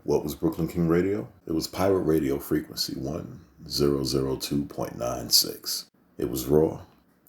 What was Brooklyn King Radio? It was pirate radio frequency 1002.96. It was raw.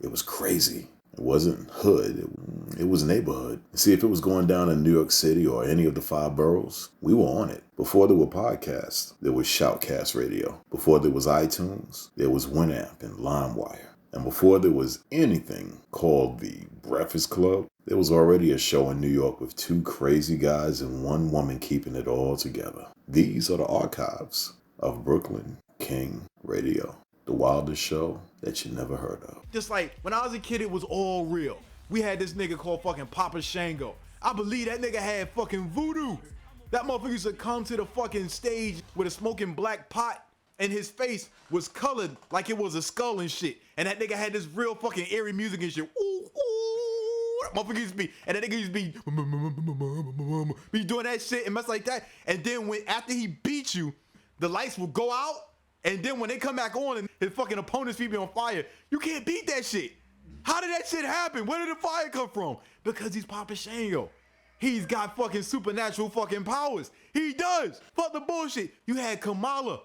It was crazy. It wasn't hood. It was neighborhood. See, if it was going down in New York City or any of the 5 boroughs, we were on it. Before there were podcasts, there was Shoutcast Radio. Before there was iTunes, there was Winamp and LimeWire. And before there was anything called the Breakfast Club, there was already a show in New York with 2 crazy guys and 1 woman keeping it all together. These are the archives of Brooklyn King Radio, the wildest show that you never heard of. Just like when I was a kid, it was all real. We had this nigga called fucking Papa Shango. I believe that nigga had fucking voodoo. That motherfucker used to come to the fucking stage with a smoking black pot, and his face was colored like it was a skull and shit. And that nigga had this real fucking eerie music and shit. Ooh, ooh. That motherfucker used to be, and that nigga used to be doing that shit and mess like that. And then after he beat you, the lights will go out. And then when they come back on and his fucking opponent's feet be on fire, you can't beat that shit. How did that shit happen? Where did the fire come from? Because he's Papa Shango. He's got fucking supernatural fucking powers. He does. Fuck the bullshit. You had Kamala,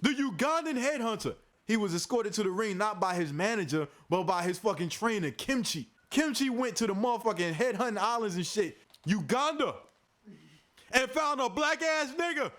the Ugandan headhunter. He was escorted to the ring not by his manager, but by his fucking trainer, Kimchi. Kimchi went to the motherfucking headhunting islands and shit, Uganda, and found a black ass nigga.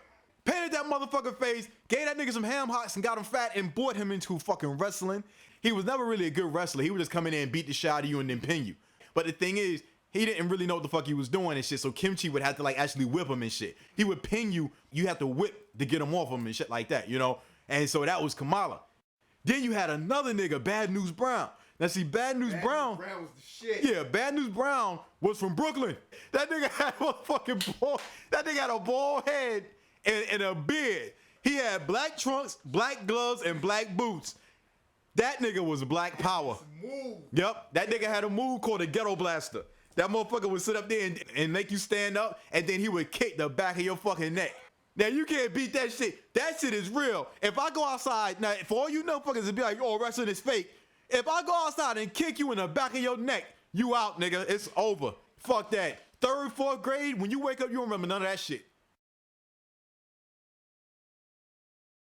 Painted that motherfucker face, gave that nigga some ham hocks and got him fat and brought him into fucking wrestling. He was never really a good wrestler. He would just come in there and beat the shit out of you and then pin you. But the thing is, he didn't really know what the fuck he was doing and shit, so Kimchi would have to like actually whip him and shit. He would pin you, you have to whip to get him off him and shit like that, you know? And so that was Kamala. Then you had another nigga, Bad News Brown. Now see, Bad News Brown was the shit. Yeah, Bad News Brown was from Brooklyn. That nigga had a fucking bald, that nigga had a bald head and a beard. He had black trunks, black gloves, and black boots. That nigga was black power. Yep, that nigga had a move called a ghetto blaster. That motherfucker would sit up there and make you stand up, and then he would kick the back of your fucking neck. Now you can't beat that shit. That shit is real. If I go outside, now for all you motherfuckers to be like, oh, wrestling is fake. If I go outside and kick you in the back of your neck, you out, nigga. It's over. Fuck that. 3rd, 4th grade, when you wake up, you don't remember none of that shit.